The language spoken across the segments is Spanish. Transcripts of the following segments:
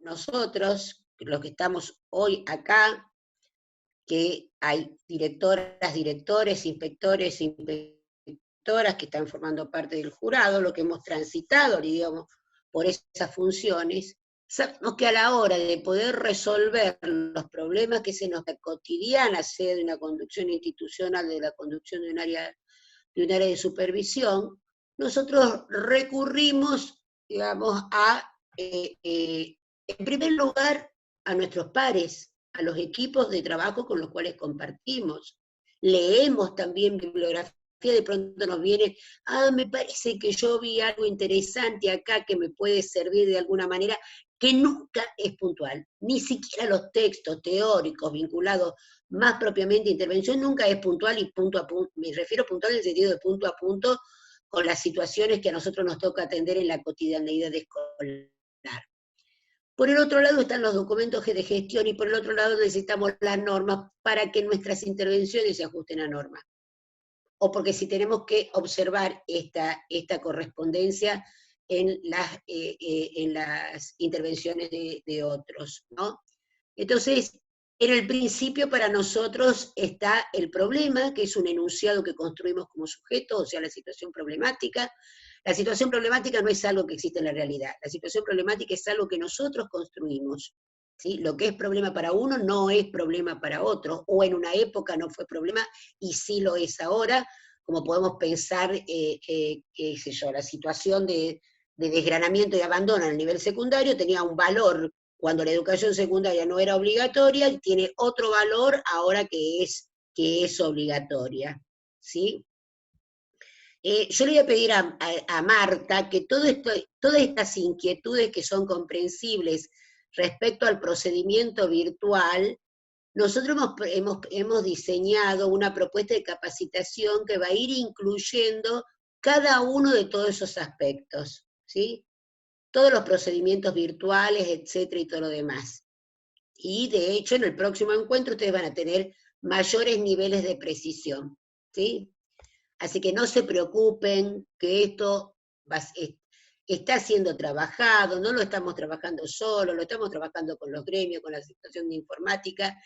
nosotros, los que estamos hoy acá, que hay directoras, directores, inspectores, inspectoras que están formando parte del jurado, lo que hemos transitado, digamos, por esas funciones, sabemos que a la hora de poder resolver los problemas que se nos da cotidiana, sea de una conducción institucional, de la conducción de un área de supervisión, nosotros recurrimos, digamos, en primer lugar, a nuestros pares, a los equipos de trabajo con los cuales compartimos. Leemos también bibliografía, de pronto nos viene, me parece que yo vi algo interesante acá que me puede servir de alguna manera, que nunca es puntual, ni siquiera los textos teóricos vinculados más propiamente a intervención nunca es puntual y punto a punto, me refiero puntual en el sentido de punto a punto con las situaciones que a nosotros nos toca atender en la cotidianeidad escolar. Por el otro lado están los documentos de gestión y por el otro lado necesitamos las normas para que nuestras intervenciones se ajusten a normas. O porque si tenemos que observar esta correspondencia en las intervenciones de otros, ¿no? Entonces, en el principio para nosotros está el problema, que es un enunciado que construimos como sujeto, o sea, la situación problemática. La situación problemática no es algo que existe en la realidad, la situación problemática es algo que nosotros construimos. ¿Sí? Lo que es problema para uno no es problema para otro, o en una época no fue problema y sí lo es ahora, como podemos pensar, qué sé yo, la situación de desgranamiento y abandono en el nivel secundario tenía un valor cuando la educación secundaria no era obligatoria y tiene otro valor ahora que es obligatoria. ¿Sí? Yo le voy a pedir a Marta que todas estas inquietudes que son comprensibles respecto al procedimiento virtual, nosotros hemos diseñado una propuesta de capacitación que va a ir incluyendo cada uno de todos esos aspectos, ¿sí? Todos los procedimientos virtuales, etcétera, y todo lo demás. Y de hecho, en el próximo encuentro ustedes van a tener mayores niveles de precisión, ¿sí? Así que no se preocupen, que esto está siendo trabajado, no lo estamos trabajando solo, lo estamos trabajando con los gremios, con la situación de informática,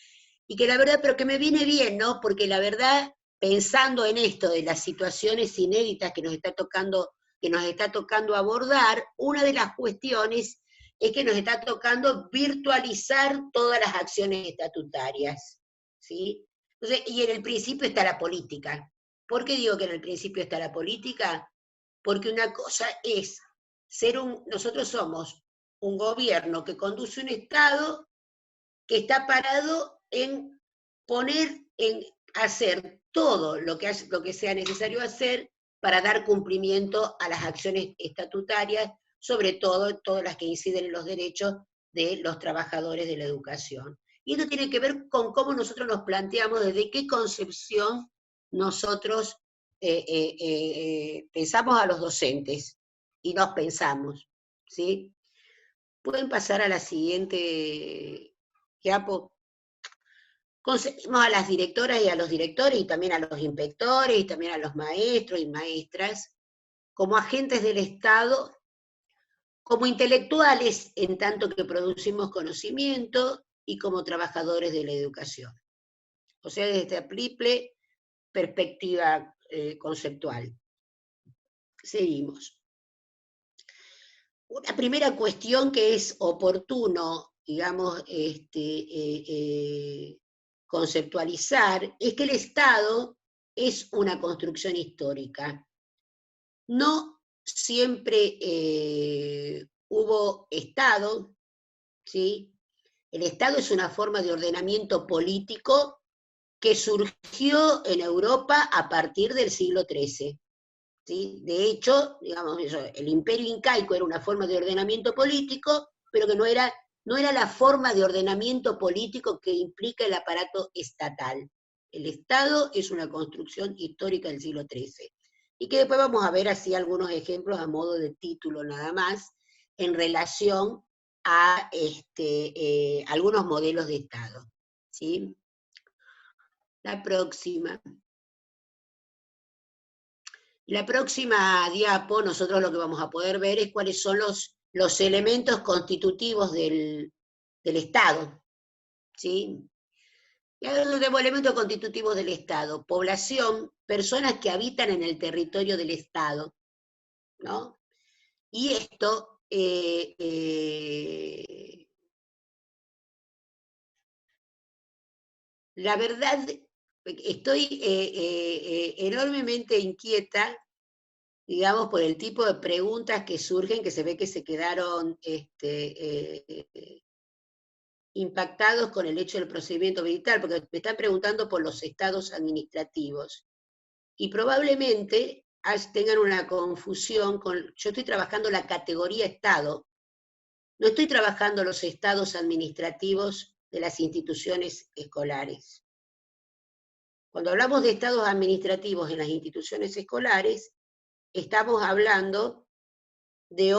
y que la verdad, pero que me viene bien, ¿no? Porque la verdad, pensando en esto de las situaciones inéditas que nos está tocando abordar, una de las cuestiones es que nos está tocando virtualizar todas las acciones estatutarias, ¿sí? Entonces, y en el principio está la política. ¿Por qué digo que en el principio está la política? Porque una cosa es nosotros somos un gobierno que conduce un Estado que está parado en hacer todo lo que sea necesario hacer para dar cumplimiento a las acciones estatutarias, sobre todo todas las que inciden en los derechos de los trabajadores de la educación. Y esto tiene que ver con cómo nosotros nos planteamos, desde qué concepción nosotros pensamos a los docentes y nos pensamos, ¿sí? Pueden pasar a la siguiente, Giapo. Conseguimos a las directoras y a los directores, y también a los inspectores, y también a los maestros y maestras, como agentes del Estado, como intelectuales, en tanto que producimos conocimiento, y como trabajadores de la educación. O sea, desde esta triple perspectiva conceptual. Seguimos. Una primera cuestión que es oportuno, digamos, conceptualizar, es que el Estado es una construcción histórica. No siempre hubo Estado, ¿sí? El Estado es una forma de ordenamiento político que surgió en Europa a partir del siglo XIII. ¿Sí? De hecho, digamos, el imperio incaico era una forma de ordenamiento político, pero que no era la forma de ordenamiento político que implica el aparato estatal. El Estado es una construcción histórica del siglo XIII. Y que después vamos a ver así algunos ejemplos a modo de título nada más, en relación a algunos modelos de Estado. ¿Sí? La próxima. La próxima diapo, nosotros lo que vamos a poder ver es cuáles son los los elementos constitutivos del Estado, ¿sí? Y ahora tenemos elementos constitutivos del Estado: población, personas que habitan en el territorio del Estado, ¿no? Y esto, la verdad, estoy enormemente inquieta, digamos, por el tipo de preguntas que surgen, que se ve que se quedaron impactados con el hecho del procedimiento militar, porque me están preguntando por los estados administrativos. Y probablemente tengan una confusión con, yo estoy trabajando la categoría Estado, no estoy trabajando los estados administrativos de las instituciones escolares. Cuando hablamos de estados administrativos en las instituciones escolares, estamos hablando de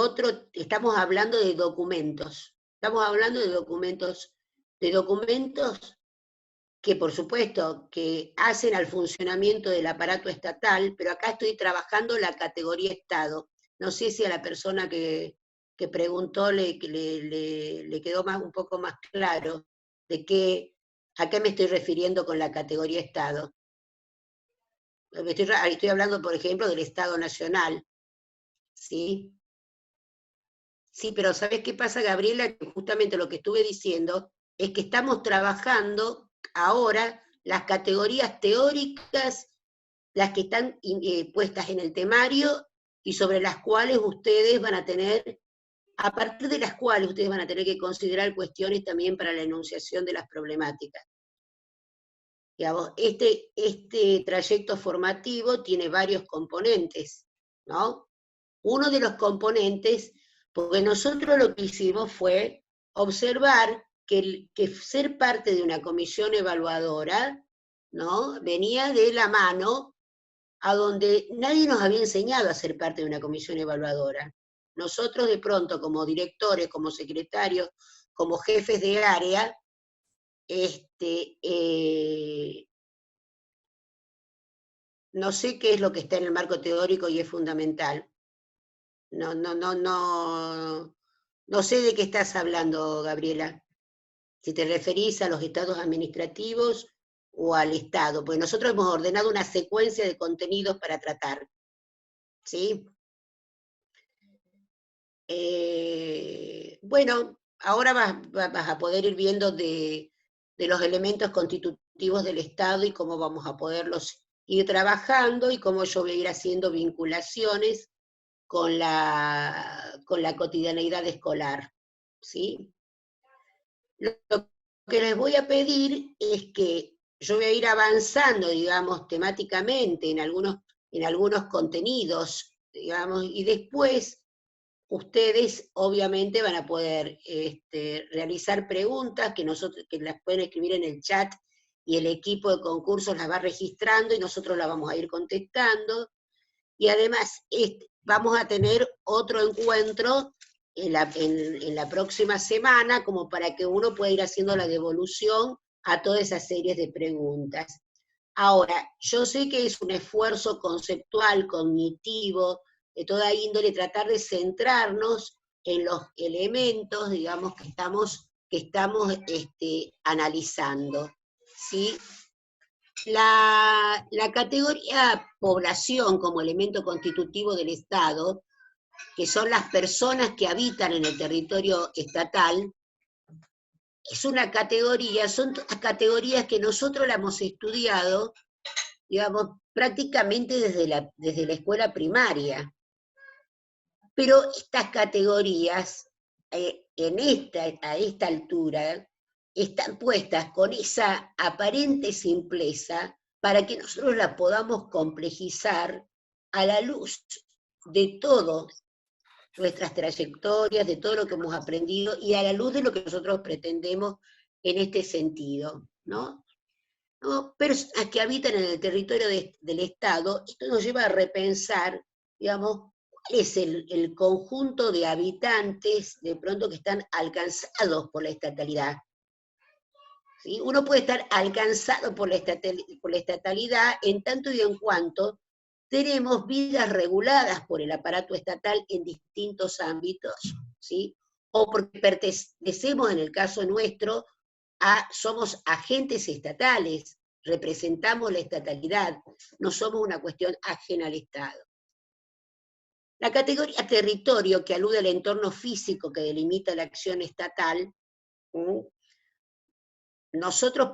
documentos. Estamos hablando de documentos que por supuesto que hacen al funcionamiento del aparato estatal, pero acá estoy trabajando la categoría Estado. No sé si a la persona que preguntó le quedó un poco más claro a qué me estoy refiriendo con la categoría Estado. Estoy hablando, por ejemplo, del Estado Nacional, ¿sí? Sí, pero ¿sabés qué pasa, Gabriela? Que justamente lo que estuve diciendo es que estamos trabajando ahora las categorías teóricas, las que están puestas en el temario y sobre las cuales ustedes van a tener, a partir de las cuales ustedes van a tener que considerar cuestiones también para la enunciación de las problemáticas. Digamos, este trayecto formativo tiene varios componentes, ¿no? Uno de los componentes, porque nosotros lo que hicimos fue observar que ser parte de una comisión evaluadora, ¿no?, venía de la mano a donde nadie nos había enseñado a ser parte de una comisión evaluadora. Nosotros de pronto, como directores, como secretarios, como jefes de área, no sé qué es lo que está en el marco teórico y es fundamental. No sé de qué estás hablando, Gabriela. Si te referís a los estados administrativos o al Estado, pues nosotros hemos ordenado una secuencia de contenidos para tratar, ¿sí? Bueno, ahora vas a poder ir viendo de los elementos constitutivos del Estado y cómo vamos a poderlos ir trabajando y cómo yo voy a ir haciendo vinculaciones con la cotidianeidad escolar, ¿sí? Lo que les voy a pedir es que yo voy a ir avanzando, digamos, temáticamente en algunos contenidos, digamos, y después ustedes obviamente van a poder realizar preguntas que las pueden escribir en el chat y el equipo de concursos las va registrando y nosotros las vamos a ir contestando. Y además vamos a tener otro encuentro en la próxima semana, como para que uno pueda ir haciendo la devolución a todas esas series de preguntas. Ahora, yo sé que es un esfuerzo conceptual, cognitivo, de toda índole, tratar de centrarnos en los elementos, digamos, que estamos analizando, ¿sí? La categoría población como elemento constitutivo del Estado, que son las personas que habitan en el territorio estatal, es una categoría, son todas categorías que nosotros la hemos estudiado, digamos, prácticamente desde la escuela primaria. Pero estas categorías, a esta altura, están puestas con esa aparente simpleza para que nosotros la podamos complejizar a la luz de todo nuestras trayectorias, de todo lo que hemos aprendido y a la luz de lo que nosotros pretendemos en este sentido, ¿no? Personas que habitan en el territorio del Estado, esto nos lleva a repensar, digamos, cuál es el conjunto de habitantes de pronto que están alcanzados por la estatalidad. ¿Sí? Uno puede estar alcanzado por la estatalidad en tanto y en cuanto tenemos vidas reguladas por el aparato estatal en distintos ámbitos, ¿sí? O porque pertenecemos, en el caso nuestro, somos agentes estatales, representamos la estatalidad, no somos una cuestión ajena al Estado. La categoría territorio, que alude al entorno físico que delimita la acción estatal, nosotros,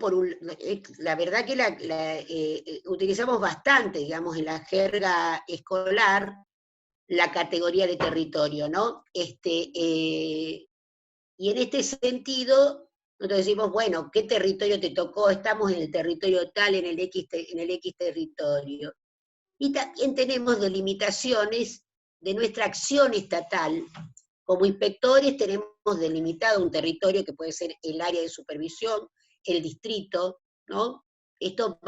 la verdad que utilizamos bastante, digamos, en la jerga escolar, la categoría de territorio, ¿no? Y en este sentido, nosotros decimos, bueno, ¿qué territorio te tocó? Estamos en el territorio tal, en el X territorio. Y también tenemos delimitaciones de nuestra acción estatal. Como inspectores tenemos delimitado un territorio que puede ser el área de supervisión, el distrito, ¿no? Esto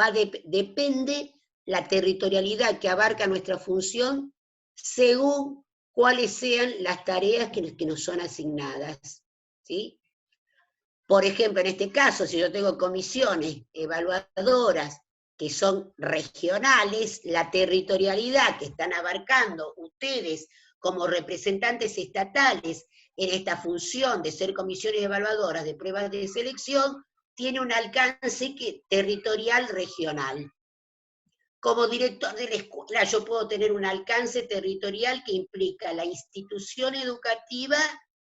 depende la territorialidad que abarca nuestra función según cuáles sean las tareas que nos son asignadas, ¿sí? Por ejemplo, en este caso, si yo tengo comisiones evaluadoras que son regionales, la territorialidad que están abarcando ustedes como representantes estatales en esta función de ser comisiones evaluadoras de pruebas de selección, tiene un alcance territorial regional. Como director de la escuela yo puedo tener un alcance territorial que implica la institución educativa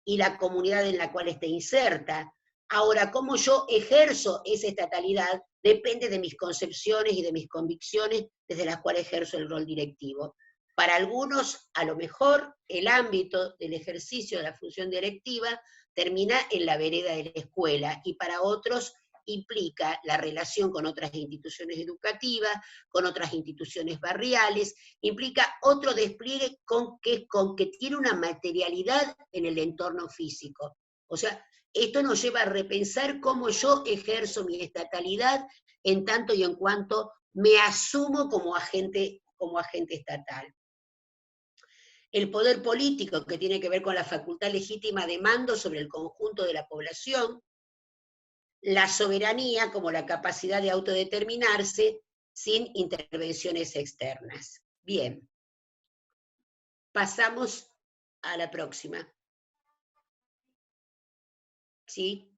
y la comunidad en la cual esté inserta. Ahora, cómo yo ejerzo esa estatalidad depende de mis concepciones y de mis convicciones desde las cuales ejerzo el rol directivo. Para algunos, a lo mejor, el ámbito del ejercicio de la función directiva termina en la vereda de la escuela, y para otros implica la relación con otras instituciones educativas, con otras instituciones barriales, implica otro despliegue con que tiene una materialidad en el entorno físico. O sea, esto nos lleva a repensar cómo yo ejerzo mi estatalidad en tanto y en cuanto me asumo como agente estatal. El poder político, que tiene que ver con la facultad legítima de mando sobre el conjunto de la población, la soberanía como la capacidad de autodeterminarse sin intervenciones externas. Bien, pasamos a la próxima. ¿Sí?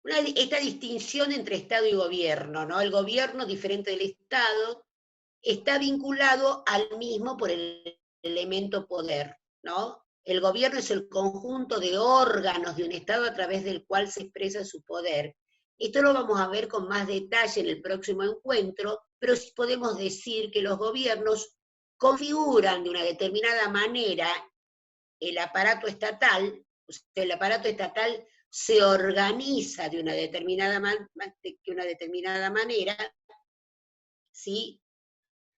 Esta distinción entre Estado y gobierno, ¿no? El gobierno, diferente del Estado, está vinculado al mismo por el elemento poder, ¿no? El gobierno es el conjunto de órganos de un Estado a través del cual se expresa su poder. Esto lo vamos a ver con más detalle en el próximo encuentro, pero sí podemos decir que los gobiernos configuran de una determinada manera el aparato estatal, o sea, el aparato estatal se organiza de una determinada manera, ¿sí?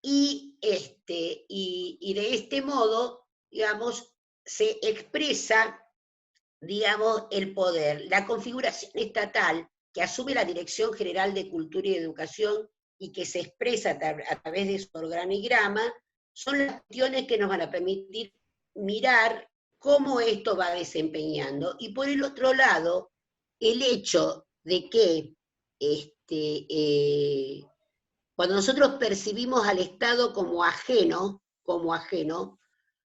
Y de este modo, digamos, se expresa, digamos, el poder. La configuración estatal, que asume la Dirección General de Cultura y Educación y que se expresa a través de su organigrama, son las cuestiones que nos van a permitir mirar cómo esto va desempeñando. Y por el otro lado, el hecho de que cuando nosotros percibimos al Estado como ajeno,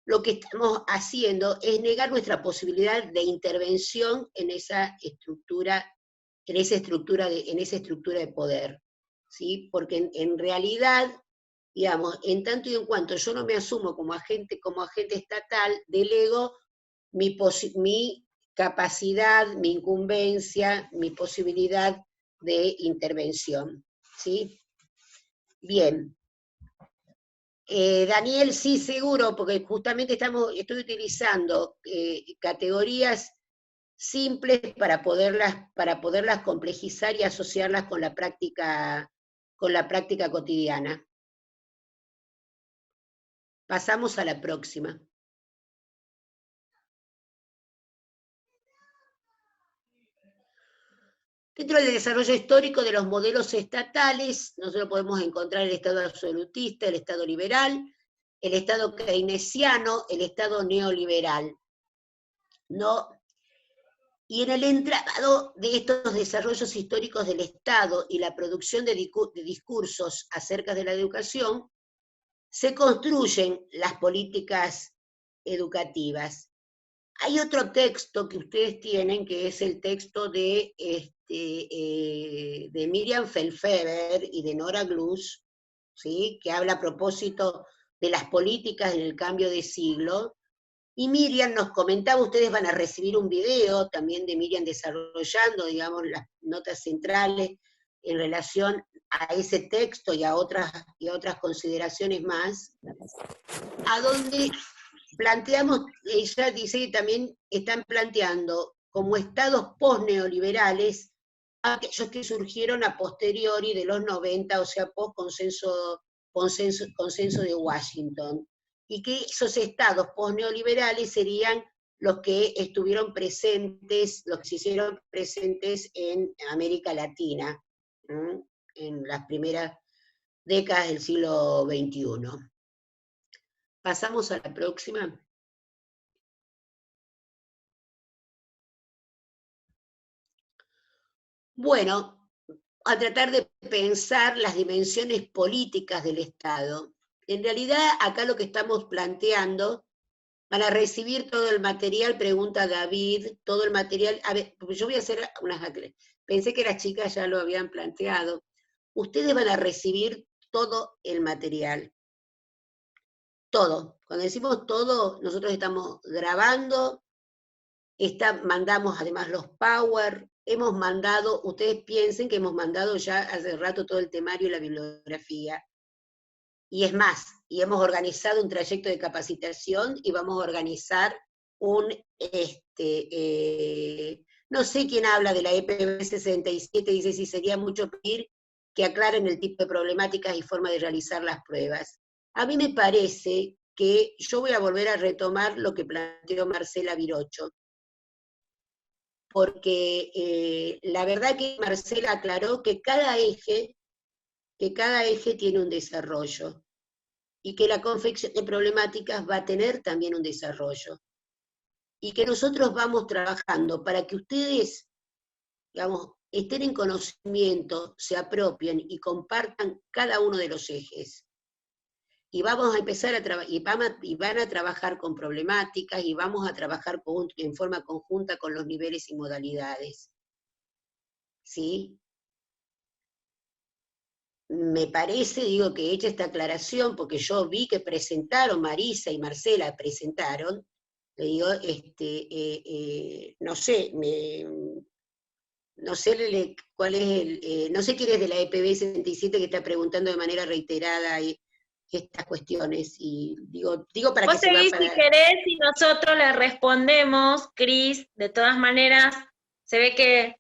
lo que estamos haciendo es negar nuestra posibilidad de intervención en esa estructura de poder, ¿sí? Porque en realidad, digamos, en tanto y en cuanto yo no me asumo como agente estatal, delego mi capacidad, mi incumbencia, mi posibilidad de intervención, ¿sí? Bien. Daniel, sí, seguro, porque justamente estoy utilizando categorías simples para poderlas complejizar y asociarlas con la práctica cotidiana. Pasamos a la próxima. Dentro del desarrollo histórico de los modelos estatales, nosotros podemos encontrar el Estado absolutista, el Estado liberal, el Estado keynesiano, el Estado neoliberal, ¿no? Y en el entramado de estos desarrollos históricos del Estado y la producción de discursos acerca de la educación, se construyen las políticas educativas. Hay otro texto que ustedes tienen, que es el texto de Miriam Felfeber y de Nora Glus, ¿sí? Que habla a propósito de las políticas en el cambio de siglo. Y Miriam nos comentaba, ustedes van a recibir un video también de Miriam desarrollando, digamos, las notas centrales en relación a ese texto y a otras consideraciones más, a donde planteamos, ella dice que también están planteando como estados post-neoliberales aquellos que surgieron a posteriori de los 90, o sea, post-consenso de Washington, y que esos estados post-neoliberales serían los que estuvieron presentes, los que se hicieron presentes en América Latina, ¿no? En las primeras décadas del siglo XXI. Pasamos a la próxima. Bueno, a tratar de pensar las dimensiones políticas del Estado. En realidad, acá lo que estamos planteando, para recibir todo el material, pregunta David, todo el material, a ver, yo voy a hacer unas, pensé que las chicas ya lo habían planteado. Ustedes van a recibir todo el material. Todo. Cuando decimos todo, nosotros estamos grabando, mandamos además los Power, hemos mandado, ustedes piensen que hemos mandado ya hace rato todo el temario y la bibliografía. Y es más, y hemos organizado un trayecto de capacitación y vamos a organizar un, no sé quién habla de la EPB 67, dice si sería mucho pedir que aclaren el tipo de problemáticas y forma de realizar las pruebas. A mí me parece que yo voy a volver a retomar lo que planteó Marcela Virocho, porque la verdad que Marcela aclaró que cada eje tiene un desarrollo, y que la confección de problemáticas va a tener también un desarrollo, y que nosotros vamos trabajando para que ustedes, digamos, estén en conocimiento, se apropien y compartan cada uno de los ejes. Y vamos a empezar a trabajar, y van a trabajar con problemáticas, y vamos a trabajar en forma conjunta con los niveles y modalidades. ¿Sí? Me parece, digo, que hecha esta aclaración, porque yo vi que presentaron, Marisa y Marcela presentaron, le digo, no sé, no sé cuál es no sé quién es de la EPB 67 que está preguntando de manera reiterada estas cuestiones, y digo para Vos que se seguís va si querés y nosotros le respondemos, Cris, de todas maneras, se ve que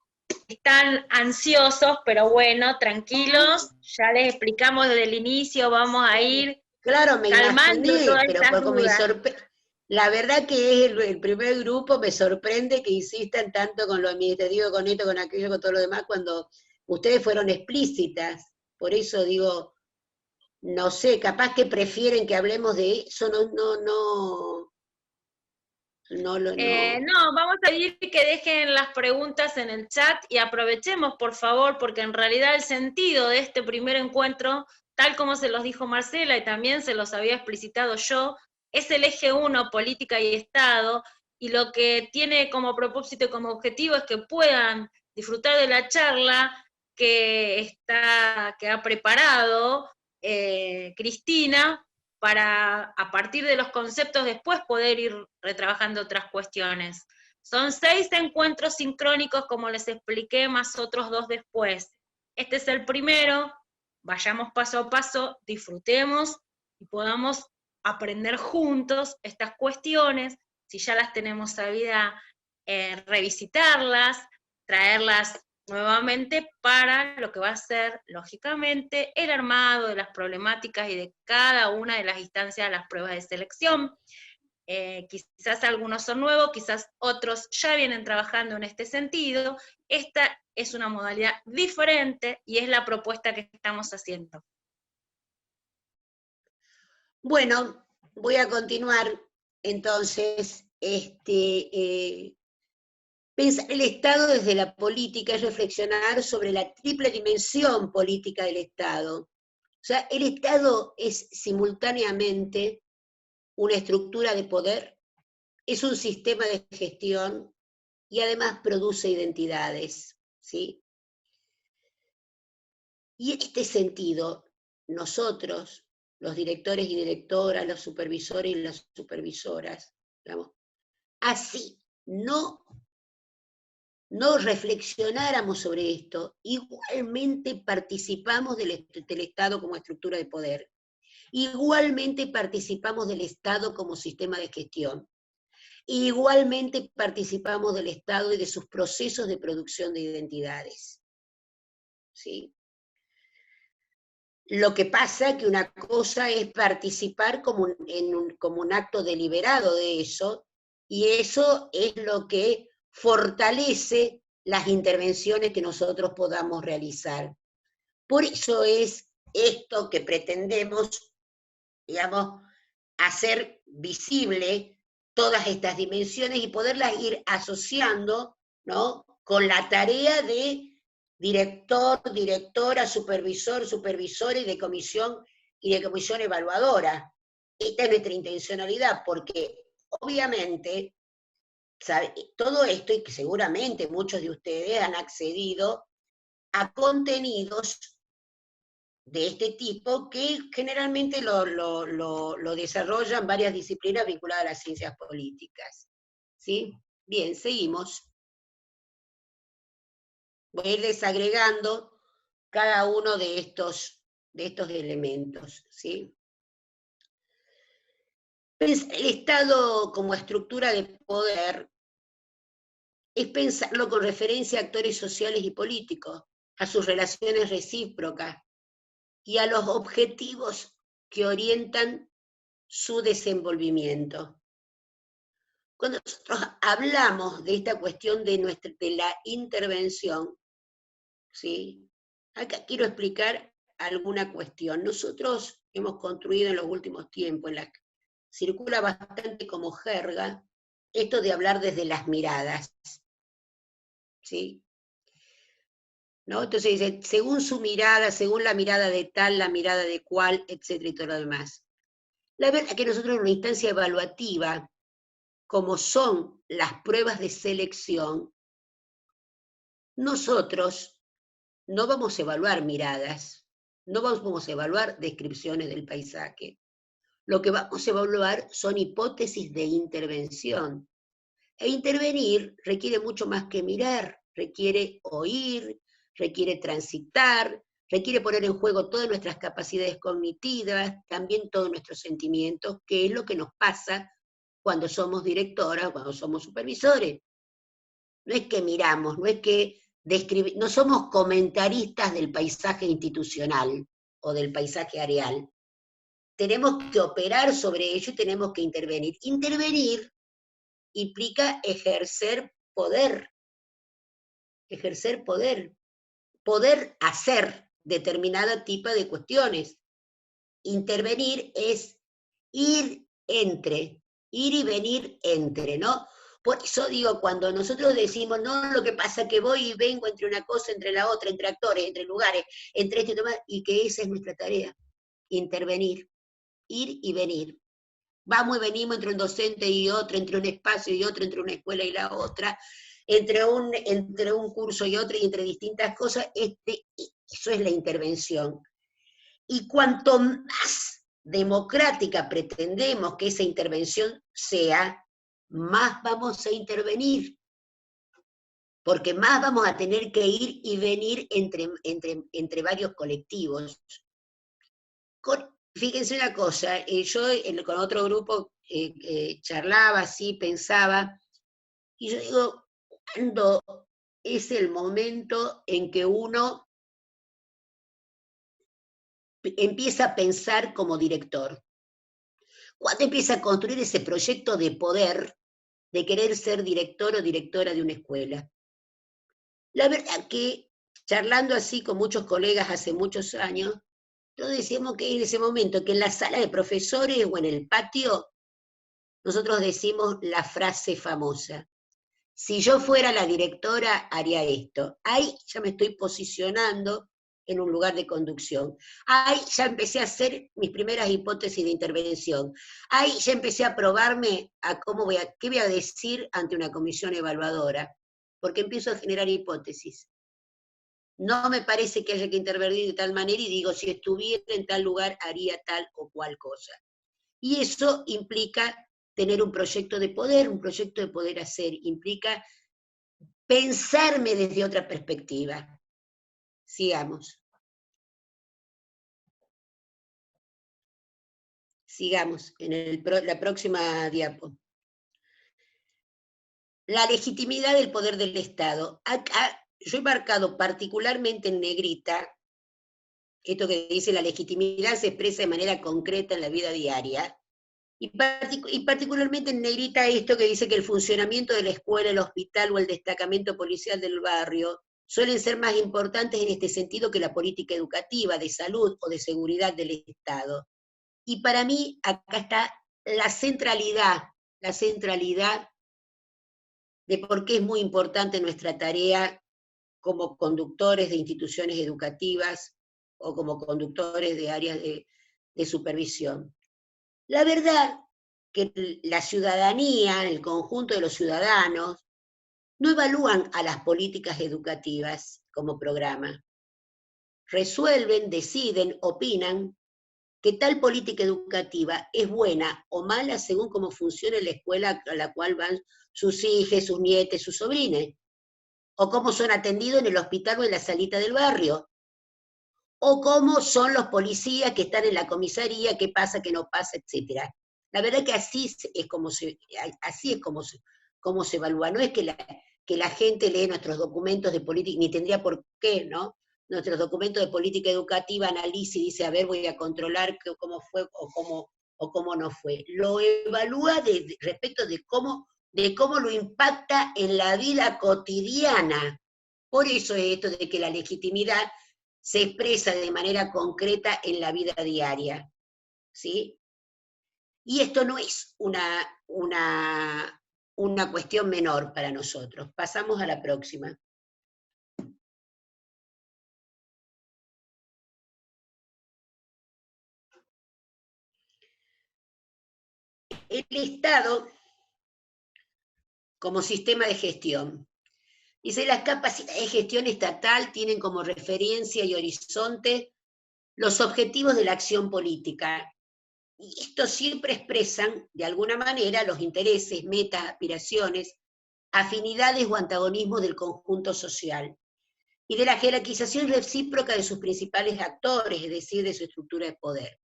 están ansiosos, pero bueno, tranquilos, ya les explicamos desde el inicio, vamos a ir claro, me calmando imaginé, todas pero estas poco me dudas. la verdad que es el primer grupo, me sorprende que insistan tanto con lo administrativo, con esto, con aquello, con todo lo demás, cuando ustedes fueron explícitas. Por eso digo, no sé, capaz que prefieren que hablemos de eso, No, vamos a pedir que dejen las preguntas en el chat y aprovechemos, por favor, porque en realidad el sentido de este primer encuentro, tal como se los dijo Marcela y también se los había explicitado yo, es el eje 1, política y Estado, y lo que tiene como propósito y como objetivo es que puedan disfrutar de la charla que ha preparado Cristina, para a partir de los conceptos después poder ir retrabajando otras cuestiones. Son 6 encuentros sincrónicos, como les expliqué, más otros 2 después. Este es el primero, vayamos paso a paso, disfrutemos y podamos aprender juntos estas cuestiones, si ya las tenemos sabida, revisitarlas, traerlas nuevamente para lo que va a ser, lógicamente, el armado de las problemáticas y de cada una de las instancias de las pruebas de selección. Quizás algunos son nuevos, quizás otros ya vienen trabajando en este sentido. Esta es una modalidad diferente y es la propuesta que estamos haciendo. Bueno, voy a continuar entonces, pensar el Estado desde la política es reflexionar sobre la triple dimensión política del Estado. O sea, el Estado es simultáneamente una estructura de poder, es un sistema de gestión y además produce identidades, ¿sí? Y en este sentido, nosotros, los directores y directoras, los supervisores y las supervisoras, digamos, así no reflexionáramos sobre esto, igualmente participamos del Estado como estructura de poder, igualmente participamos del Estado como sistema de gestión, igualmente participamos del Estado y de sus procesos de producción de identidades, ¿sí? Lo que pasa que una cosa es participar como un acto deliberado de eso, y eso es lo que fortalece las intervenciones que nosotros podamos realizar. Por eso es esto que pretendemos, digamos, hacer visible todas estas dimensiones y poderlas ir asociando, ¿no?, con la tarea de director, directora, supervisor, supervisora y de comisión evaluadora. Esta es nuestra intencionalidad, porque obviamente todo esto, y que seguramente muchos de ustedes han accedido a contenidos de este tipo que generalmente lo desarrollan varias disciplinas vinculadas a las ciencias políticas. ¿Sí? Bien, seguimos. Voy a ir desagregando cada uno de estos elementos, ¿sí? El Estado como estructura de poder es pensarlo con referencia a actores sociales y políticos, a sus relaciones recíprocas y a los objetivos que orientan su desenvolvimiento. Cuando nosotros hablamos de esta cuestión de la intervención, ¿sí?, acá quiero explicar alguna cuestión. Nosotros hemos construido en los últimos tiempos, circula bastante como jerga, esto de hablar desde las miradas, ¿sí? ¿No? Entonces dice, según su mirada, según la mirada de tal, la mirada de cual, etcétera, y todo lo demás. La verdad es que nosotros en una instancia evaluativa, como son las pruebas de selección, nosotros no vamos a evaluar miradas, no vamos a evaluar descripciones del paisaje. Lo que vamos a evaluar son hipótesis de intervención. E intervenir requiere mucho más que mirar, requiere oír, requiere transitar, requiere poner en juego todas nuestras capacidades cognitivas, también todos nuestros sentimientos, que es lo que nos pasa cuando somos directoras, cuando somos supervisores. No es que miramos, no es que no somos comentaristas del paisaje institucional o del paisaje areal. Tenemos que operar sobre ello y tenemos que intervenir. Intervenir implica ejercer poder, poder hacer determinado tipo de cuestiones. Intervenir es ir y venir entre, ¿no? Por eso digo, cuando nosotros decimos, no, lo que pasa es que voy y vengo entre una cosa, entre la otra, entre actores, entre lugares, entre esto y demás, y que esa es nuestra tarea, intervenir, ir y venir. Vamos y venimos entre un docente y otro, entre un espacio y otro, entre una escuela y la otra, entre un curso y otro, y entre distintas cosas, eso es la intervención. Y cuanto más democrática pretendemos que esa intervención sea, más vamos a intervenir, porque más vamos a tener que ir y venir entre varios colectivos. Fíjense una cosa, yo con otro grupo charlaba así, pensaba, y yo digo, ¿cuándo es el momento en que uno empieza a pensar como director? ¿Cuándo empieza a construir ese proyecto de poder, de querer ser director o directora de una escuela? La verdad que, charlando así con muchos colegas hace muchos años, todos decíamos que en ese momento, que en la sala de profesores o en el patio, nosotros decimos la frase famosa: si yo fuera la directora, haría esto. Ahí ya me estoy posicionando en un lugar de conducción. Ahí ya empecé a hacer mis primeras hipótesis de intervención. Ahí ya empecé a probarme a qué voy a decir ante una comisión evaluadora, porque empiezo a generar hipótesis. No me parece que haya que intervenir de tal manera y digo, si estuviera en tal lugar haría tal o cual cosa. Y eso implica tener un proyecto de poder hacer, implica pensarme desde otra perspectiva. Sigamos. Sigamos en la próxima diapo. La legitimidad del poder del Estado. Acá yo he marcado particularmente en negrita, esto que dice la legitimidad se expresa de manera concreta en la vida diaria, y particularmente en negrita esto que dice que el funcionamiento de la escuela, el hospital o el destacamento policial del barrio suelen ser más importantes en este sentido que la política educativa, de salud o de seguridad del Estado. Y para mí acá está la centralidad de por qué es muy importante nuestra tarea como conductores de instituciones educativas o como conductores de áreas de supervisión. La verdad que la ciudadanía, el conjunto de los ciudadanos, no evalúan a las políticas educativas como programa. Resuelven, deciden, opinan que tal política educativa es buena o mala según cómo funcione la escuela a la cual van sus hijos, sus nietos, sus sobrinos, o cómo son atendidos en el hospital o en la salita del barrio, o cómo son los policías que están en la comisaría, qué pasa, qué no pasa, etc. La verdad que así es como se evalúa. No es que la gente lee nuestros documentos de política, ni tendría por qué, ¿no? Nuestros documentos de política educativa analiza y dice, a ver, voy a controlar cómo fue o cómo no fue. Lo evalúa respecto de cómo lo impacta en la vida cotidiana. Por eso es esto de que la legitimidad se expresa de manera concreta en la vida diaria, ¿sí? Y esto no es una cuestión menor para nosotros. Pasamos a la próxima. El Estado como sistema de gestión. Dice, las capacidades de gestión estatal tienen como referencia y horizonte los objetivos de la acción política. Y estos siempre expresan, de alguna manera, los intereses, metas, aspiraciones, afinidades o antagonismos del conjunto social, y de la jerarquización recíproca de sus principales actores, es decir, de su estructura de poder.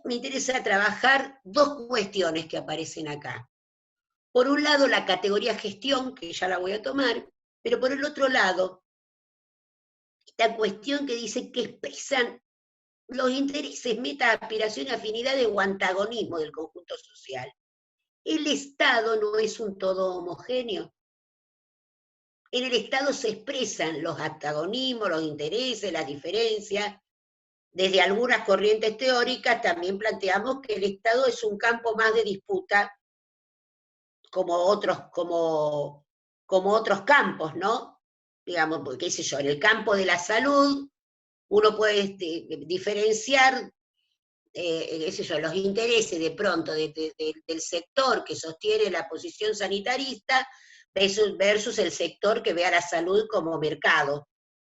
Me interesa trabajar dos cuestiones que aparecen acá. Por un lado, la categoría gestión, que ya la voy a tomar, pero por el otro lado, esta cuestión que dice que expresan los intereses, metas, aspiraciones, afinidades o antagonismo del conjunto social. El Estado no es un todo homogéneo. En el Estado se expresan los antagonismos, los intereses, las diferencias. Desde algunas corrientes teóricas también planteamos que el Estado es un campo más de disputa como otros campos, ¿no? Digamos, qué sé yo, en el campo de la salud uno puede diferenciar qué sé yo, los intereses de pronto del sector que sostiene la posición sanitarista versus el sector que ve a la salud como mercado,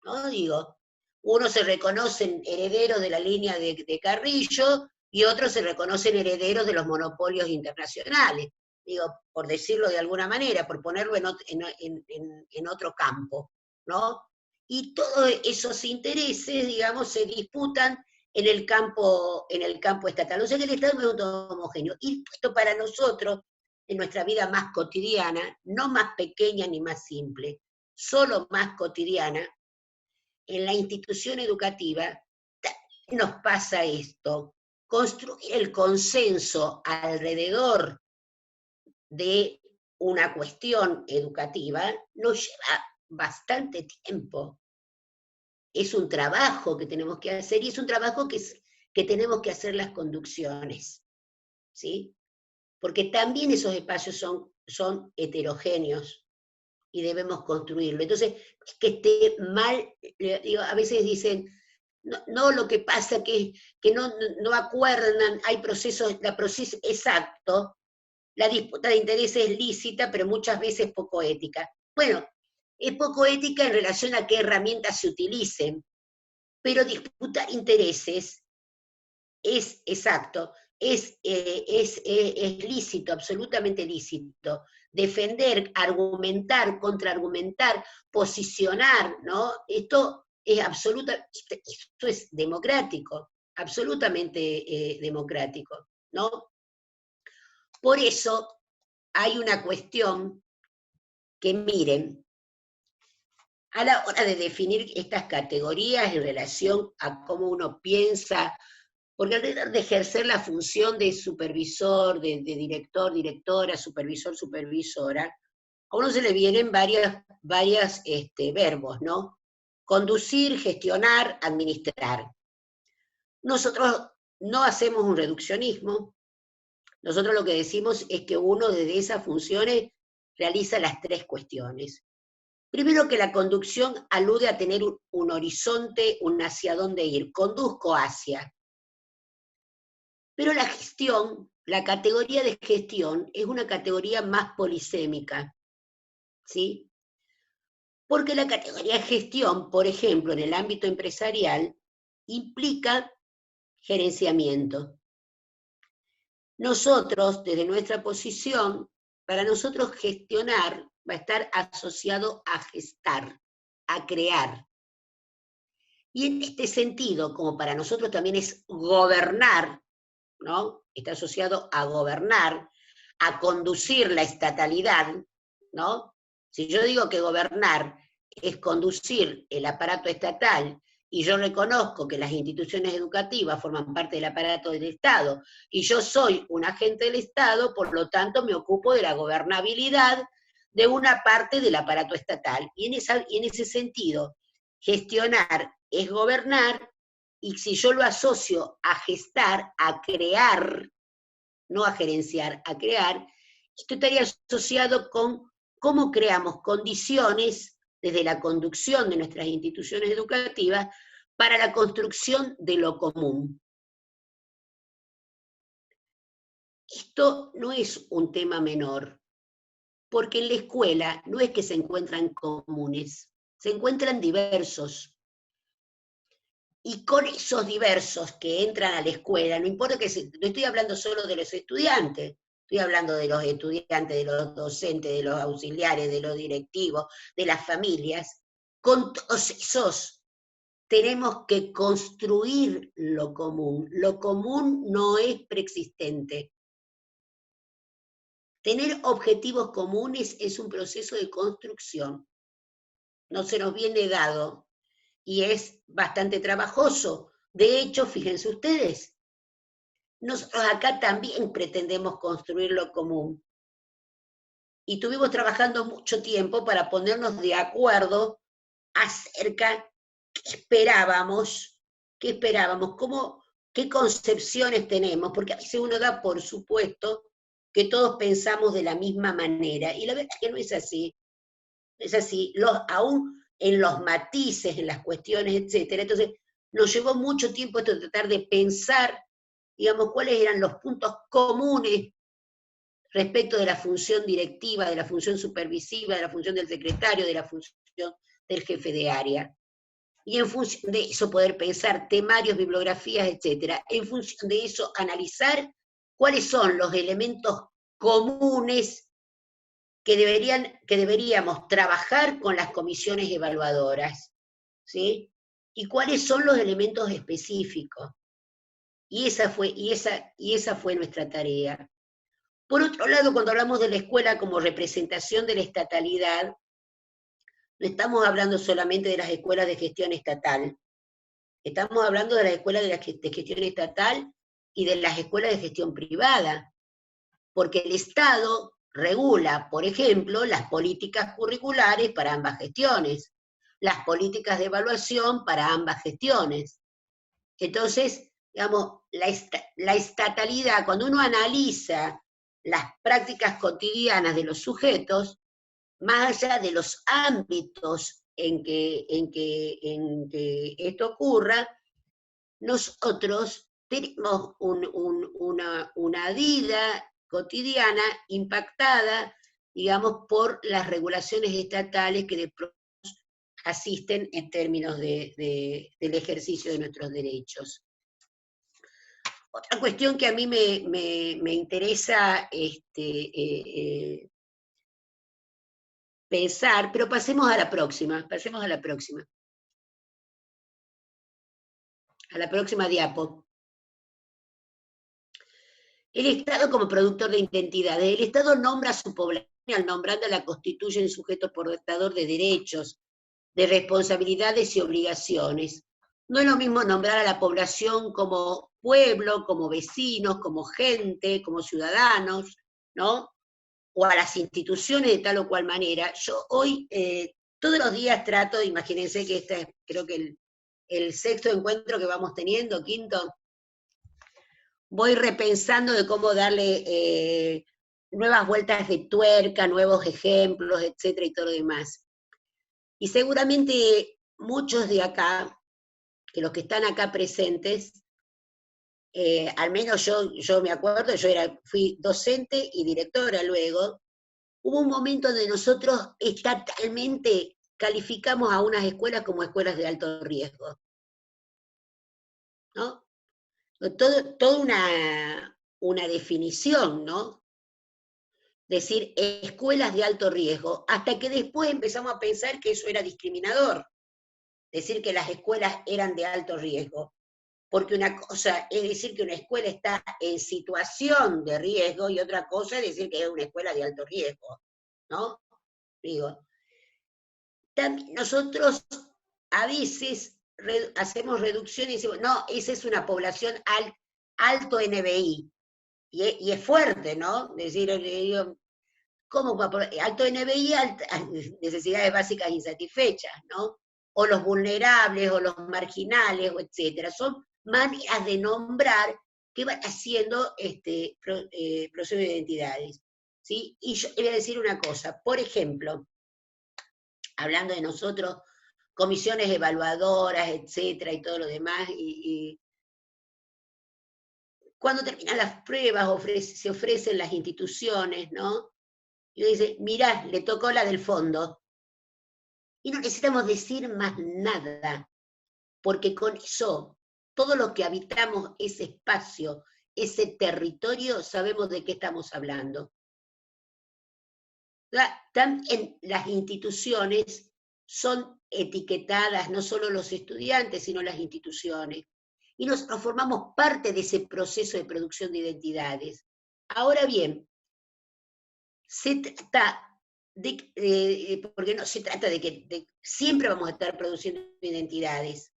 ¿no? Digo, unos se reconocen herederos de la línea de Carrillo y otros se reconocen herederos de los monopolios internacionales, digo, por decirlo de alguna manera, por ponerlo en otro campo, ¿no? Y todos esos intereses, digamos, se disputan en el campo estatal. O sea que el Estado no es un todo homogéneo. Y esto para nosotros, en nuestra vida más cotidiana, no más pequeña ni más simple, solo más cotidiana, en la institución educativa nos pasa esto. Construir el consenso alrededor de una cuestión educativa nos lleva bastante tiempo. Es un trabajo que tenemos que hacer y es un trabajo que tenemos que hacer las conducciones, ¿sí? Porque también esos espacios son heterogéneos. y debemos construirlo. Entonces, es que esté mal, digo, a veces dicen, no, lo que pasa que no acuerdan, hay procesos, proceso exacto, la disputa de intereses es lícita, pero muchas veces poco ética. Bueno, es poco ética en relación a qué herramientas se utilicen, pero disputar intereses es exacto, es lícito, absolutamente lícito. Defender, argumentar, contraargumentar, posicionar, ¿no? Esto es democrático, absolutamente democrático, ¿no? Por eso hay una cuestión que miren, a la hora de definir estas categorías en relación a cómo uno piensa, porque alrededor de ejercer la función de supervisor, de director, directora, supervisor, supervisora, a uno se le vienen varias verbos, ¿no? Conducir, gestionar, administrar. Nosotros no hacemos un reduccionismo, nosotros lo que decimos es que uno desde esas funciones realiza las tres cuestiones. Primero, que la conducción alude a tener un horizonte, un hacia dónde ir, conduzco hacia. Pero la gestión, la categoría de gestión, es una categoría más polisémica, ¿sí? Porque la categoría de gestión, por ejemplo, en el ámbito empresarial, implica gerenciamiento. Nosotros, desde nuestra posición, para nosotros gestionar va a estar asociado a gestar, a crear. Y en este sentido, como para nosotros también es gobernar, ¿no? Está asociado a gobernar, a conducir la estatalidad, ¿no? Si yo digo que gobernar es conducir el aparato estatal, y yo reconozco que las instituciones educativas forman parte del aparato del Estado, y yo soy un agente del Estado, por lo tanto me ocupo de la gobernabilidad de una parte del aparato estatal. Y en ese sentido, gestionar es gobernar, y si yo lo asocio a gestar, a crear, no a gerenciar, a crear, esto estaría asociado con cómo creamos condiciones desde la conducción de nuestras instituciones educativas para la construcción de lo común. Esto no es un tema menor, porque en la escuela no es que se encuentran comunes, se encuentran diversos. Y con esos diversos que entran a la escuela, no importa que no estoy hablando solo de los estudiantes, estoy hablando de los estudiantes, de los docentes, de los auxiliares, de los directivos, de las familias, con todos esos tenemos que construir lo común. Lo común no es preexistente. Tener objetivos comunes es un proceso de construcción. No se nos viene dado y es bastante trabajoso. De hecho, fíjense ustedes, nosotros acá también pretendemos construir lo común. Y estuvimos trabajando mucho tiempo para ponernos de acuerdo acerca qué esperábamos, qué concepciones tenemos, porque a veces uno da por supuesto que todos pensamos de la misma manera, y la verdad es que no es así. Es así, aún en los matices, en las cuestiones, etcétera. Entonces, nos llevó mucho tiempo esto de tratar de pensar, digamos, cuáles eran los puntos comunes respecto de la función directiva, de la función supervisiva, de la función del secretario, de la función del jefe de área. Y en función de eso poder pensar temarios, bibliografías, etcétera. En función de eso analizar cuáles son los elementos comunes que deberíamos trabajar con las comisiones evaluadoras, ¿sí? Y cuáles son los elementos específicos. Y esa fue nuestra tarea. Por otro lado, cuando hablamos de la escuela como representación de la estatalidad, no estamos hablando solamente de las escuelas de gestión estatal, estamos hablando de las escuelas de gestión estatal y de las escuelas de gestión privada, porque el Estado regula, por ejemplo, las políticas curriculares para ambas gestiones, las políticas de evaluación para ambas gestiones. Entonces, digamos, la estatalidad, cuando uno analiza las prácticas cotidianas de los sujetos, más allá de los ámbitos en que esto ocurra, nosotros tenemos una vida cotidiana impactada, digamos, por las regulaciones estatales que de pronto asisten en términos del ejercicio de nuestros derechos. Otra cuestión que a mí me interesa pensar, pero pasemos a la próxima diapo. El Estado como productor de identidades. El Estado nombra a su población y al nombrarla la constituye en sujeto portador de derechos, de responsabilidades y obligaciones. No es lo mismo nombrar a la población como pueblo, como vecinos, como gente, como ciudadanos, ¿no? O a las instituciones de tal o cual manera. Yo hoy, todos los días trato, imagínense que este es, creo que el sexto encuentro que vamos teniendo, quinto, voy repensando de cómo darle nuevas vueltas de tuerca, nuevos ejemplos, etcétera, y todo lo demás. Y seguramente muchos de acá, que los que están acá presentes, al menos yo me acuerdo, fui docente y directora luego, hubo un momento donde nosotros estatalmente calificamos a unas escuelas como escuelas de alto riesgo, ¿no? Toda una definición, ¿no? Decir escuelas de alto riesgo, hasta que después empezamos a pensar que eso era discriminador, decir que las escuelas eran de alto riesgo, porque una cosa es decir que una escuela está en situación de riesgo y otra cosa es decir que es una escuela de alto riesgo, ¿no? Digo, también nosotros a veces hacemos reducción y decimos, no, esa es una población alto NBI, y es fuerte, ¿no? Decir, ¿cómo? Alto NBI, necesidades básicas insatisfechas, ¿no? O los vulnerables, o los marginales, o etcétera. Son maneras de nombrar que van haciendo proceso de identidades, ¿sí? Y yo voy a decir una cosa, por ejemplo, hablando de nosotros, comisiones evaluadoras, etcétera, y todo lo demás, y cuando terminan las pruebas se ofrecen las instituciones, ¿no? Y dice, mirá, le tocó la del fondo. Y no necesitamos decir más nada, porque con eso, todo lo que habitamos ese espacio, ese territorio, sabemos de qué estamos hablando. También las instituciones son etiquetadas, no solo los estudiantes, sino las instituciones. Y nosotros formamos parte de ese proceso de producción de identidades. Ahora bien, se trata porque no se trata de que siempre vamos a estar produciendo identidades.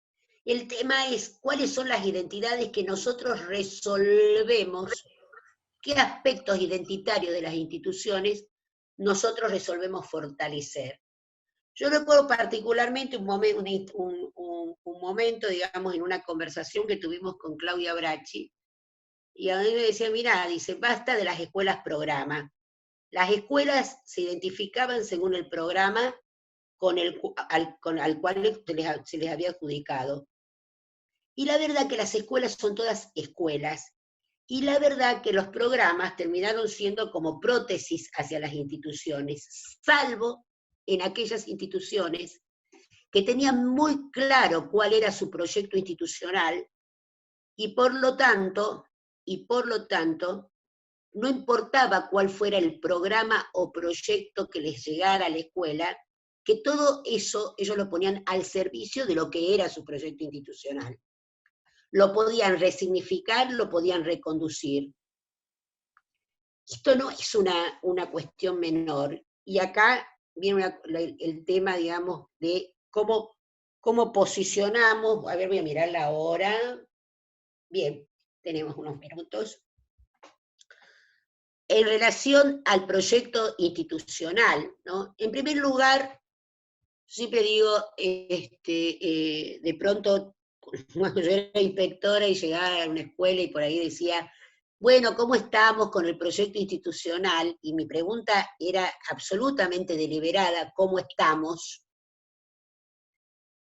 El tema es cuáles son las identidades que nosotros resolvemos, qué aspectos identitarios de las instituciones nosotros resolvemos fortalecer. Yo recuerdo particularmente un momento, digamos, en una conversación que tuvimos con Claudia Bracci, y a mí me decía, mirá, dice, basta de las escuelas programa. Las escuelas se identificaban según el programa al cual se les había adjudicado. Y la verdad que las escuelas son todas escuelas, y la verdad que los programas terminaron siendo como prótesis hacia las instituciones, salvo en aquellas instituciones que tenían muy claro cuál era su proyecto institucional, y por lo tanto, no importaba cuál fuera el programa o proyecto que les llegara a la escuela, que todo eso ellos lo ponían al servicio de lo que era su proyecto institucional. Lo podían resignificar, lo podían reconducir. Esto no es una cuestión menor. Y acá viene el tema, digamos, de cómo posicionamos. A ver, voy a mirar la hora. Bien, tenemos unos minutos. En relación al proyecto institucional, ¿no? En primer lugar, siempre digo, de pronto, cuando yo era inspectora y llegaba a una escuela y por ahí decía, bueno, ¿cómo estamos con el proyecto institucional? Y mi pregunta era absolutamente deliberada, ¿cómo estamos?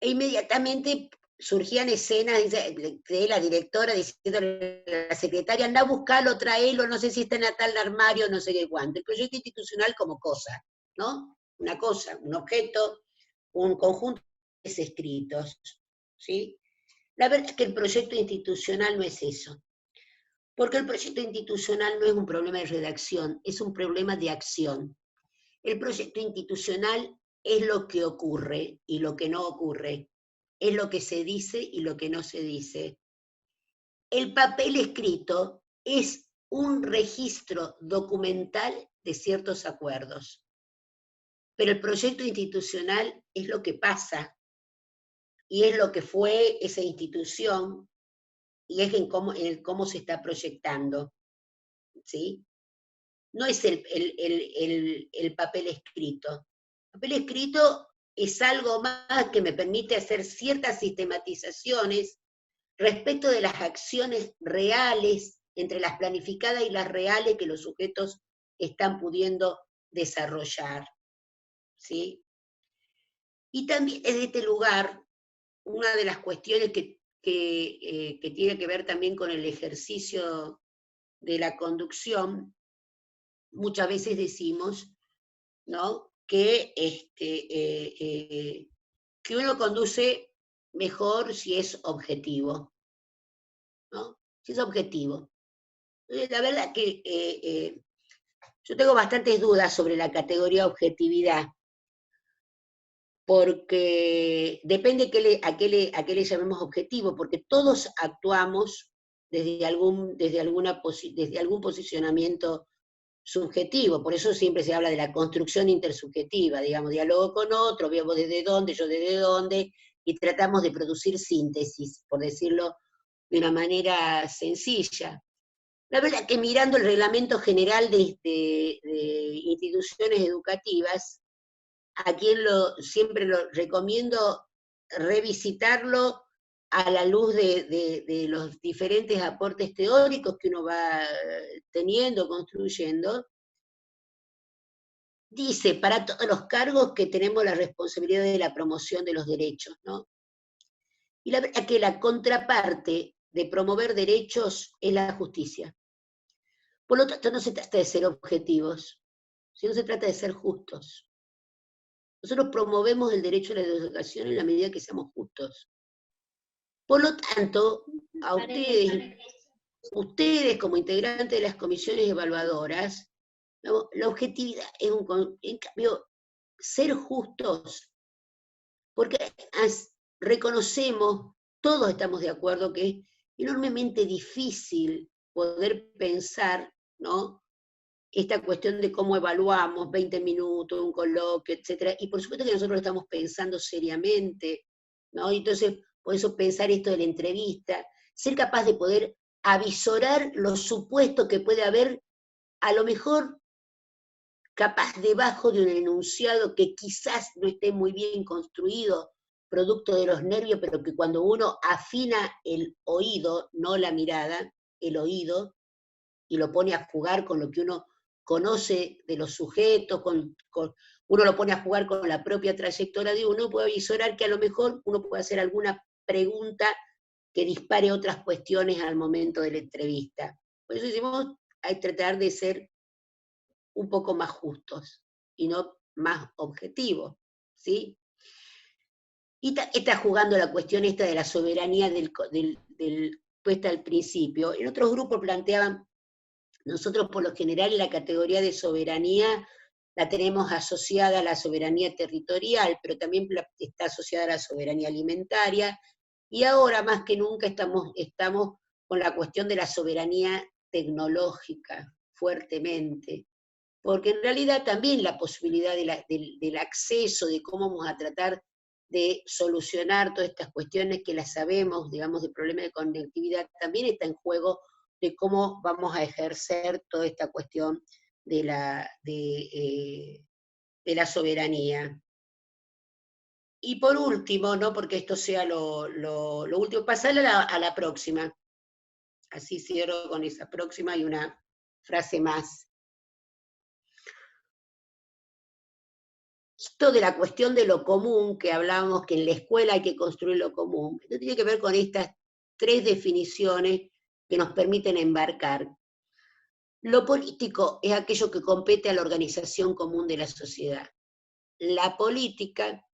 E inmediatamente surgían escenas de la directora diciéndole a la secretaria, anda a buscarlo, traelo, no sé si está en tal armario, no sé qué cuánto. El proyecto institucional como cosa, ¿no? Una cosa, un objeto, un conjunto de escritos, ¿sí? La verdad es que el proyecto institucional no es eso. Porque el proyecto institucional no es un problema de redacción, es un problema de acción. El proyecto institucional es lo que ocurre y lo que no ocurre, es lo que se dice y lo que no se dice. El papel escrito es un registro documental de ciertos acuerdos, pero el proyecto institucional es lo que pasa y es lo que fue esa institución y es en cómo se está proyectando, ¿sí? No es el papel escrito. El papel escrito es algo más que me permite hacer ciertas sistematizaciones respecto de las acciones reales, entre las planificadas y las reales que los sujetos están pudiendo desarrollar, ¿sí? Y también desde este lugar, una de las cuestiones que tiene que ver también con el ejercicio de la conducción, muchas veces decimos, ¿no? Que uno conduce mejor si es objetivo, ¿no? Si es objetivo. La verdad que yo tengo bastantes dudas sobre la categoría objetividad, porque depende a qué le llamemos objetivo, porque todos actuamos desde algún posicionamiento subjetivo, por eso siempre se habla de la construcción intersubjetiva, digamos, diálogo con otro, vemos desde dónde, yo desde dónde, y tratamos de producir síntesis, por decirlo de una manera sencilla. La verdad es que mirando el reglamento general de instituciones educativas, a quien siempre lo recomiendo revisitarlo a la luz de los diferentes aportes teóricos que uno va teniendo, construyendo, dice, para todos los cargos que tenemos la responsabilidad de la promoción de los derechos, ¿no? Y la verdad es que la contraparte de promover derechos es la justicia. Por lo tanto, no se trata de ser objetivos, sino se trata de ser justos. Nosotros promovemos el derecho a la educación en la medida que seamos justos. Por lo tanto, a ustedes como integrantes de las comisiones evaluadoras, la objetividad es en cambio, ser justos, porque reconocemos, todos estamos de acuerdo que es enormemente difícil poder pensar, ¿no? Esta cuestión de cómo evaluamos 20 minutos, un coloquio, etcétera, y por supuesto que nosotros lo estamos pensando seriamente, ¿no? Entonces, por eso pensar esto de la entrevista, ser capaz de poder avisorar los supuestos que puede haber, a lo mejor capaz debajo de un enunciado que quizás no esté muy bien construido, producto de los nervios, pero que cuando uno afina el oído, no la mirada, el oído, y lo pone a jugar con lo que uno conoce de los sujetos, uno lo pone a jugar con la propia trayectoria de uno, puede avisorar que a lo mejor uno puede hacer alguna pregunta que dispare otras cuestiones al momento de la entrevista. Por eso decimos, hay que tratar de ser un poco más justos y no más objetivos, ¿sí? Y está jugando la cuestión esta de la soberanía puesta al principio. En otros grupos planteaban, nosotros por lo general la categoría de soberanía la tenemos asociada a la soberanía territorial, pero también está asociada a la soberanía alimentaria, y ahora más que nunca estamos con la cuestión de la soberanía tecnológica, fuertemente, porque en realidad también la posibilidad del acceso, de cómo vamos a tratar de solucionar todas estas cuestiones que las sabemos, digamos, de problemas de conectividad, también está en juego de cómo vamos a ejercer toda esta cuestión de la soberanía. Y por último, no porque esto sea lo último, pasar a la próxima. así cierro con esa próxima y una frase más. Esto de la cuestión de lo común, que hablábamos que en la escuela hay que construir lo común, esto tiene que ver con estas 3 definiciones que nos permiten embarcar. Lo político es aquello que compete a la organización común de la sociedad. La política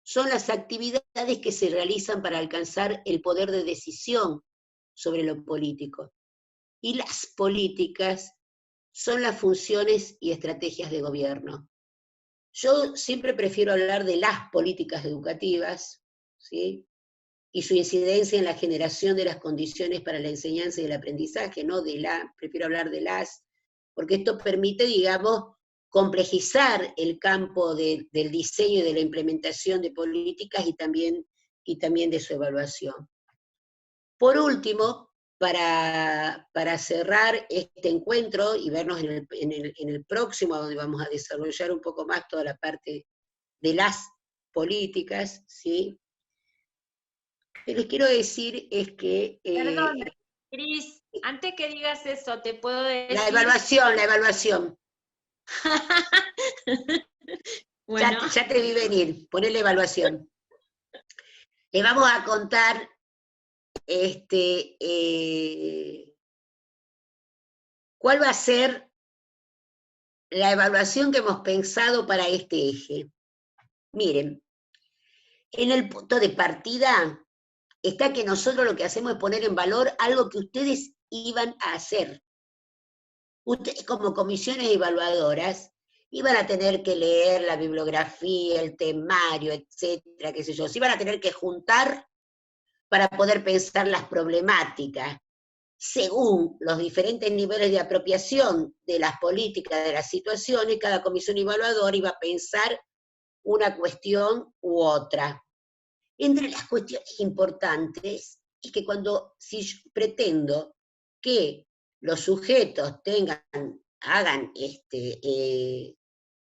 son las actividades que se realizan para alcanzar el poder de decisión sobre lo político. Y las políticas son las funciones y estrategias de gobierno. Yo siempre prefiero hablar de las políticas educativas, ¿sí? Y su incidencia en la generación de las condiciones para la enseñanza y el aprendizaje, no de prefiero hablar de las, porque esto permite, digamos, complejizar el campo del diseño y de la implementación de políticas y también de su evaluación. Por último, para cerrar este encuentro y vernos en el próximo, donde vamos a desarrollar un poco más toda la parte de las políticas, ¿sí? Lo que les quiero decir es que... Perdón, Cris, antes que digas eso, te puedo decir... La evaluación. Bueno. Ya te vi venir, poné la evaluación. Les vamos a contar cuál va a ser la evaluación que hemos pensado para este eje. Miren, en el punto de partida está que nosotros lo que hacemos es poner en valor algo que ustedes iban a hacer. Ustedes como comisiones evaluadoras iban a tener que leer la bibliografía, el temario, etcétera, qué sé yo. Se iban a tener que juntar para poder pensar las problemáticas, según los diferentes niveles de apropiación de las políticas, de las situaciones, cada comisión evaluadora iba a pensar una cuestión u otra. Entre las cuestiones importantes es que si yo pretendo que los sujetos hagan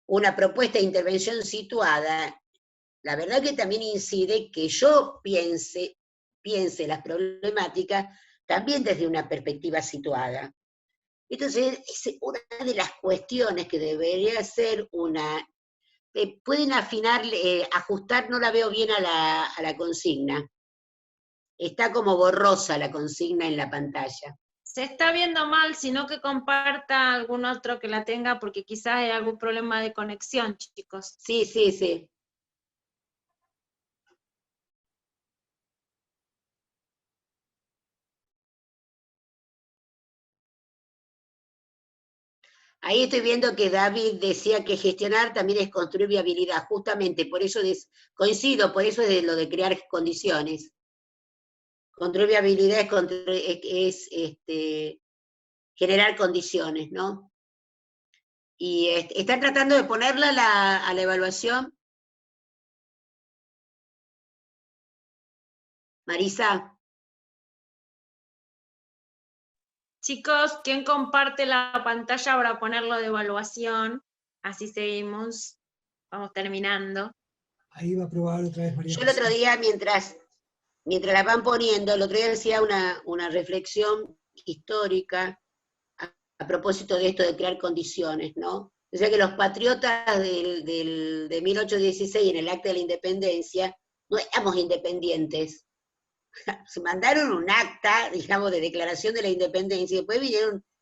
una propuesta de intervención situada, la verdad que también incide que yo piense las problemáticas también desde una perspectiva situada. Entonces, es una de las cuestiones que debería ser pueden ajustar, no la veo bien a la consigna. Está como borrosa la consigna en la pantalla. Se está viendo mal, sino que comparta algún otro que la tenga, porque quizás hay algún problema de conexión, chicos. Sí. Ahí estoy viendo que David decía que gestionar también es construir viabilidad, justamente, por eso coincido, por eso es lo de crear condiciones. Construir viabilidad es generar condiciones, ¿no? Y ¿están tratando de ponerla a la evaluación? Marisa. Chicos, ¿quién comparte la pantalla para ponerlo de evaluación? Así seguimos. Vamos terminando. Ahí va a probar otra vez María Yo el otro día, mientras la van poniendo, el otro día decía una reflexión histórica a propósito de esto de crear condiciones, ¿no? O sea que los patriotas de 1816 en el Acta de la Independencia no éramos independientes. Se mandaron un acta, digamos, de declaración de la independencia, y después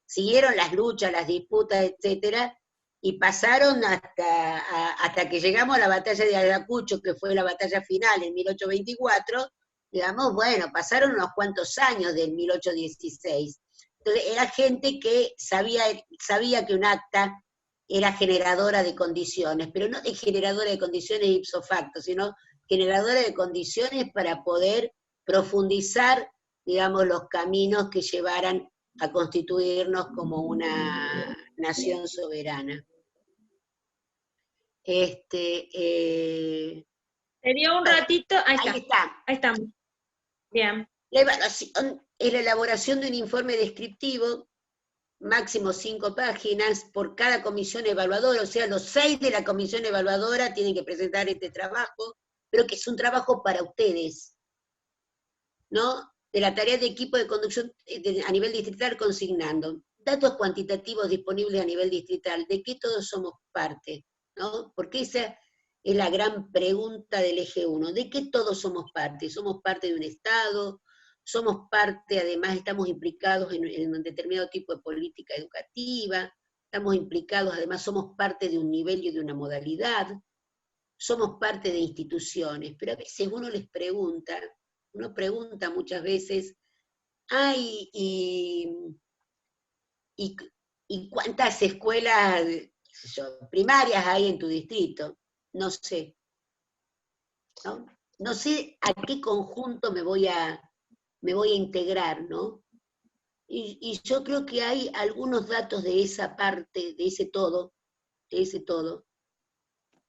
siguieron las luchas, las disputas, etcétera, y pasaron hasta que llegamos a la batalla de Ayacucho, que fue la batalla final en 1824, digamos, bueno, pasaron unos cuantos años del 1816. Entonces era gente que sabía que un acta era generadora de condiciones, pero no de generadora de condiciones ipso facto, sino generadora de condiciones para poder profundizar, digamos, los caminos que llevaran a constituirnos como una nación soberana. Se dio un ratito, ahí estamos. Bien. La evaluación es la elaboración de un informe descriptivo, máximo 5 páginas, por cada comisión evaluadora, o sea, los 6 de la comisión evaluadora tienen que presentar este trabajo, pero que es un trabajo para ustedes, ¿no? de la tarea de equipo de conducción a nivel distrital consignando datos cuantitativos disponibles a nivel distrital, de qué todos somos parte, ¿no? Porque esa es la gran pregunta del eje 1, ¿de qué todos somos parte? ¿Somos parte de un Estado? ¿Somos parte, además, estamos implicados en un determinado tipo de política educativa? ¿Estamos implicados, además, somos parte de un nivel y de una modalidad? ¿Somos parte de instituciones? Pero a veces uno pregunta muchas veces, ay, ¿y cuántas escuelas primarias hay en tu distrito? No sé. ¿No? No sé a qué conjunto me voy a integrar, ¿no? Y yo creo que hay algunos datos de esa parte, de ese todo,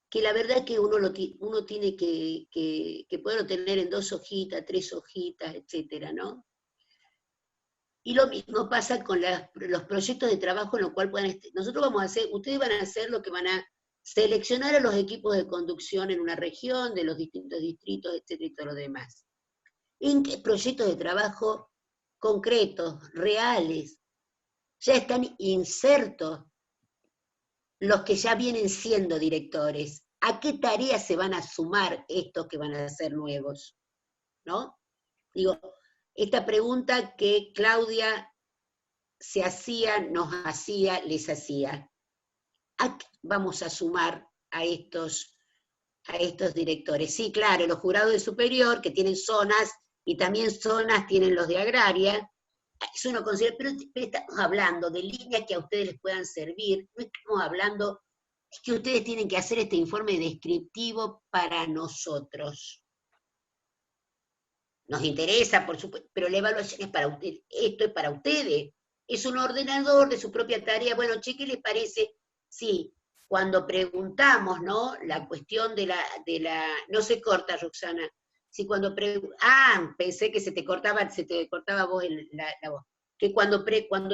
que la verdad que uno tiene que poderlo tener en 2 hojitas, 3 hojitas, etcétera, ¿no? Y lo mismo pasa con los proyectos de trabajo en los cuales nosotros vamos a hacer, ustedes van a hacer lo que van a seleccionar a los equipos de conducción en una región, de los distintos distritos, etcétera, y todo lo demás. ¿En qué proyectos de trabajo concretos, reales, ya están insertos los que ya vienen siendo directores? ¿A qué tareas se van a sumar estos que van a ser nuevos? ¿No? Digo, esta pregunta que Claudia se hacía, nos hacía, les hacía. ¿A qué vamos a sumar a estos directores? Sí, claro, los jurados de superior, que tienen zonas, y también zonas tienen los de agraria, eso uno considera, pero estamos hablando de líneas que a ustedes les puedan servir, no estamos hablando, es que ustedes tienen que hacer este informe descriptivo para nosotros. Nos interesa, por supuesto, pero la evaluación es para ustedes, esto es para ustedes, es un ordenador de su propia tarea. Bueno, che, ¿qué les parece? Sí, cuando preguntamos, ¿no? La cuestión de la no se corta, Roxana. Sí, pensé que se te cortaba vos la voz. Que cuando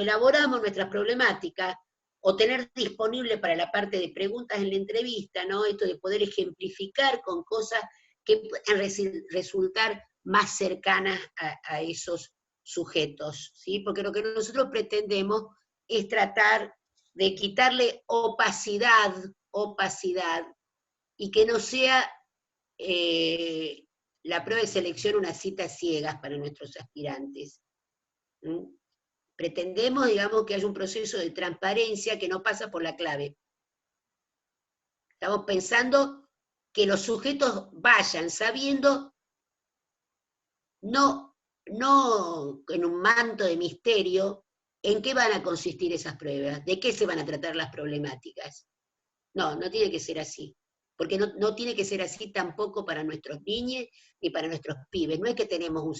elaboramos nuestras problemáticas, o tener disponible para la parte de preguntas en la entrevista, ¿no? Esto de poder ejemplificar con cosas que puedan resultar más cercanas a esos sujetos, ¿sí? Porque lo que nosotros pretendemos es tratar de quitarle opacidad, y que no sea la prueba de selección una cita ciegas para nuestros aspirantes. ¿Mm? Pretendemos, digamos, que haya un proceso de transparencia que no pasa por la clave. Estamos pensando que los sujetos vayan sabiendo, no en un manto de misterio, en qué van a consistir esas pruebas, de qué se van a tratar las problemáticas. No tiene que ser así. Porque no tiene que ser así tampoco para nuestros niños ni para nuestros pibes. No es que tenemos un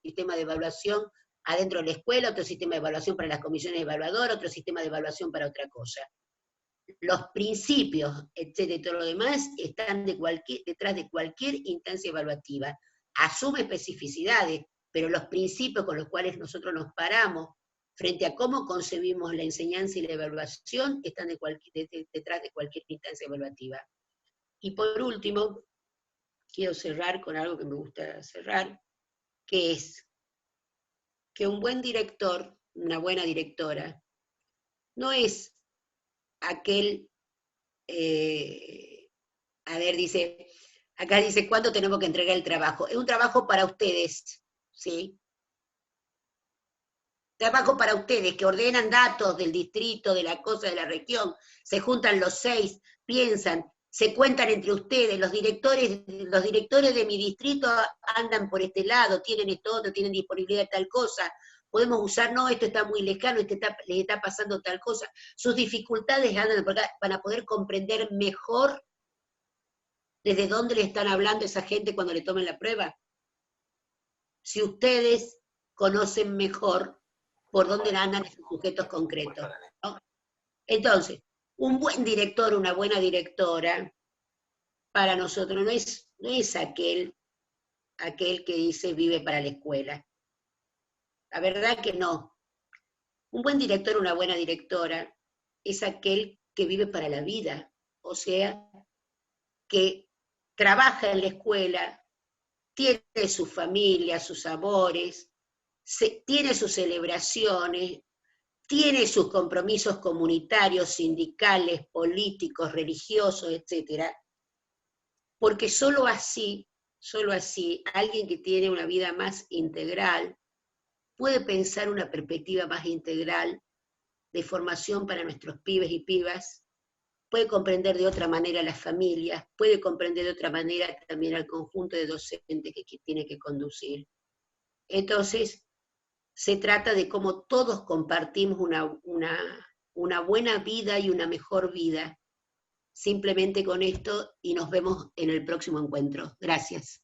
sistema de evaluación adentro de la escuela, otro sistema de evaluación para las comisiones evaluadoras, otro sistema de evaluación para otra cosa. Los principios, etcétera, y todo lo demás, están detrás de cualquier instancia evaluativa. Asume especificidades, pero los principios con los cuales nosotros nos paramos frente a cómo concebimos la enseñanza y la evaluación están detrás de cualquier instancia evaluativa. Y por último, quiero cerrar con algo que me gusta cerrar, que es que un buen director, una buena directora, no es aquel, acá dice, ¿cuándo tenemos que entregar el trabajo? Es un trabajo para ustedes, ¿sí? Trabajo para ustedes, que ordenan datos del distrito, de la cosa, de la región, se juntan los 6, piensan, se cuentan entre ustedes, los directores de mi distrito andan por este lado, tienen esto otro, tienen disponibilidad de tal cosa, podemos usar, no, esto está muy lejano, les está pasando tal cosa, sus dificultades andan por acá, van a poder comprender mejor desde dónde le están hablando a esa gente cuando le tomen la prueba. Si ustedes conocen mejor por dónde andan esos sujetos concretos, ¿no? Entonces, un buen director, una buena directora, para nosotros no es aquel que dice vive para la escuela. La verdad que no. Un buen director, una buena directora, es aquel que vive para la vida, o sea, que trabaja en la escuela, tiene su familia, sus amores, tiene sus celebraciones, tiene sus compromisos comunitarios, sindicales, políticos, religiosos, etc. Porque solo así, alguien que tiene una vida más integral puede pensar una perspectiva más integral de formación para nuestros pibes y pibas, puede comprender de otra manera a las familias, puede comprender de otra manera también al conjunto de docentes que tiene que conducir. Entonces, se trata de cómo todos compartimos una buena vida y una mejor vida. Simplemente con esto, y nos vemos en el próximo encuentro. Gracias.